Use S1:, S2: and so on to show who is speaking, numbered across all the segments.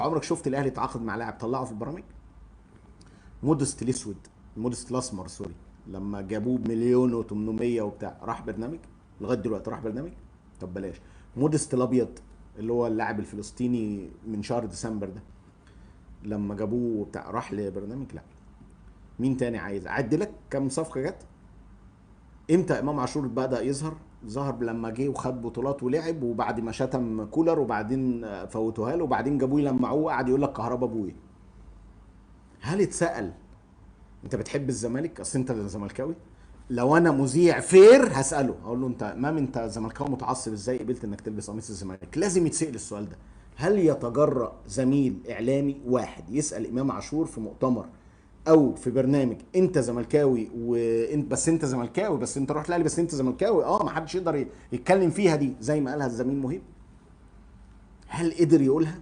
S1: عمرك شفت الاهلي يتعاقد مع لاعب طلعه في البرامج؟ مودست الاسود، مودست الاسمر سوري، لما جابوه بمليون و800 وبتاع راح برنامج؟ لغايه دلوقتي راح برنامج؟ طب بلاش. مودست الابيض اللي هو اللاعب الفلسطيني من شهر ديسمبر ده، لما جابوه بتاع راح لبرنامج؟ لا. مين تاني عايز اعد لك كام صفقه جت؟ امتى امام عاشور بدا يظهر؟ ظهر لما جه وخد بطولات ولعب، وبعد ما شتم كولر وبعدين فوتوها له، وبعدين جابوه يلمعوه وقعد يقول لك كهربا ابويا. هل اتسال انت بتحب الزمالك؟ اصل انت زملكاوي. لو انا مذيع فير هساله، اقول له انت امام انت زملكاوي متعصب، ازاي قبلت انك تلبس قميص الزمالك؟ لازم يتسال السؤال ده. هل يتجرأ زميل اعلامي واحد يسال امام عاشور في مؤتمر او في برنامج انت زملكاوي وانت بس انت زملكاوي بس انت رحت الاهلي بس انت زملكاوي، ما حدش يقدر يتكلم فيها دي زي ما قالها الزميل مهيب؟ هل قدر يقولها؟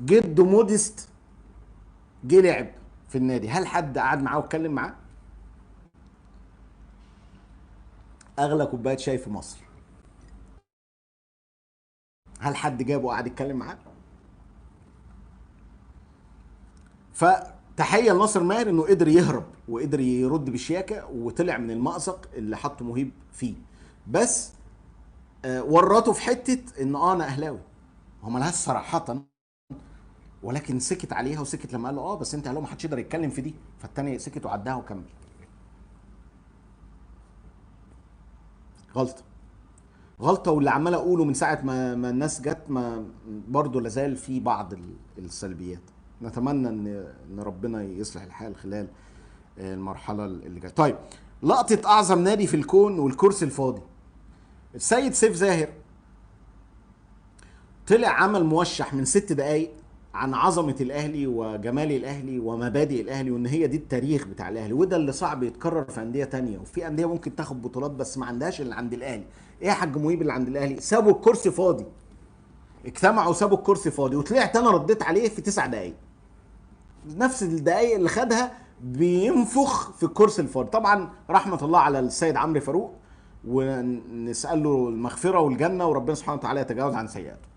S1: جده موديست جه لعب في النادي، هل حد قعد معاه واتكلم معاه؟ اغلى كوبايه شاي في مصر، هل حد جابه وقعد يتكلم معاه؟ فتحيه لناصر ماهر انه قدر يهرب وقدر يرد بشياكه وطلع من المأزق اللي حطه مهيب فيه. بس ورطه في حته ان انا اهلاوي. هو ملهاش صراحه، ولكن سكت عليها وسكت لما قال له بس انت اهلاوي ما حدش يقدر يتكلم في دي، فالتاني سكت وعداها وكمل. غلطه. غلطه، واللي عمال اقوله من ساعه ما الناس جت ما برضه لازال في بعض السلبيات. نتمنى ان ربنا يصلح الحال خلال المرحله اللي جايه. طيب، لقطه اعظم نادي في الكون والكرسي الفاضي. السيد سيف زاهر طلع عمل موشح من 6 دقايق عن عظمة الأهلي وجمال الأهلي ومبادئ الأهلي، وإن هي دي التاريخ بتاع الأهلي، وده اللي صعب يتكرر في أندية تانية. وفي أندية ممكن تاخد بطولات بس ما عندهاش اللي عند الأهلي. إيه يا حاج مهيب اللي عند الأهلي؟ سابوا الكرسي فاضي. اجتمعوا سابوا الكرسي فاضي، وطلعت أنا رديت عليه في 9 دقايق. نفس الدقايق اللي خدها بينفخ في الكرسي الفاضي. طبعا رحمة الله على السيد عمرو فاروق، ونسأل له المغفرة والجنة، وربنا سبحانه وتعالى يتجاوز عن سيئاته.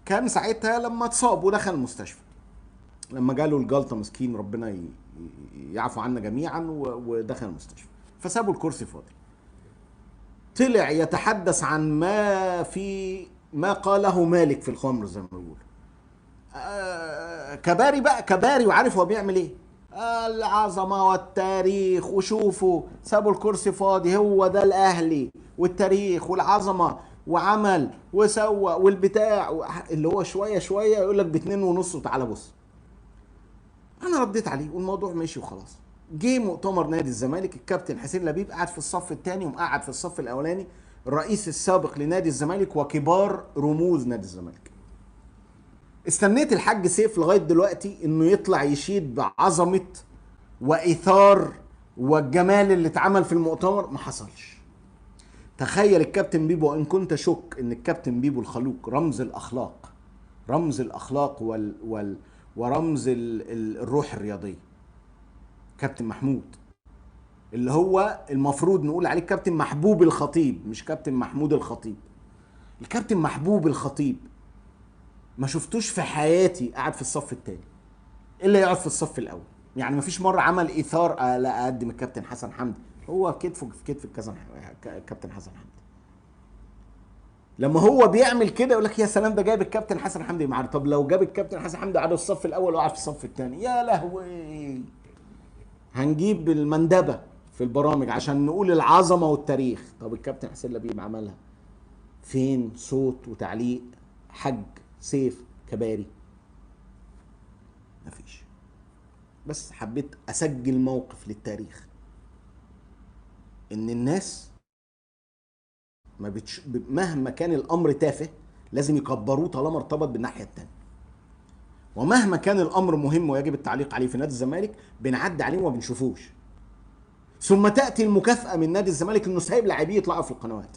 S1: كان ساعتها لما اتصاب ودخل المستشفى، لما جاله الجلطه مسكين، ربنا يعفو عنا جميعا، ودخل المستشفى فسابوا الكرسي فاضي. طلع يتحدث عن ما قاله مالك في الخمر زي ما بيقولوا. كباري بقى، كباري، وعارف هو بيعمل ايه. العظمه والتاريخ، وشوفوا سابوا الكرسي فاضي، هو ده الاهلي والتاريخ والعظمه، وعمل وسوى والبتاع اللي هو شويه شويه يقول لك ب2.5 وتعالى بص. انا رديت عليه والموضوع ماشي وخلاص. جه مؤتمر نادي الزمالك، الكابتن حسين لبيب قاعد في الصف الثاني ومقعد في الصف الاولاني الرئيس السابق لنادي الزمالك وكبار رموز نادي الزمالك. استنيت الحاج سيف لغايه دلوقتي انه يطلع يشيد بعظمه وايثار والجمال اللي اتعمل في المؤتمر، ما حصلش. تخيل الكابتن بيبو، ان كنت شك ان الكابتن بيبو الخلوق رمز الاخلاق، رمز الاخلاق ورمز الروح الرياضيه، كابتن محمود اللي هو المفروض نقول عليه كابتن محبوب الخطيب، مش كابتن محمود الخطيب. الكابتن محبوب الخطيب ما شفتوش في حياتي قاعد في الصف الثاني الا يقعد في الصف الاول. يعني ما فيش مره عمل ايثار لا اقدم الكابتن حسن حمدي، هو كتفه في كتف الكابتن حسن حمدي. لما هو بيعمل كده يقول لك يا سلام ده جايب الكابتن حسن حمدي معاه. طب لو جاب الكابتن حسن حمدي قعد في الصف الاول وقعد في الصف الثاني، يا لهوي، هنجيب المندبه في البرامج عشان نقول العظمه والتاريخ. طب الكابتن حسين لبيب عملها فين؟ صوت وتعليق حج سيف كباري؟ مفيش. بس حبيت اسجل موقف للتاريخ ان الناس مهما كان الامر تافه لازم يكبروه طالما ارتبط بالناحيه الثانيه، ومهما كان الامر مهم ويجب التعليق عليه في نادي الزمالك بنعدي عليه وما بنشوفوش. ثم تاتي المكافاه من نادي الزمالك انه سايب لاعبيه يطلعوا في القنوات.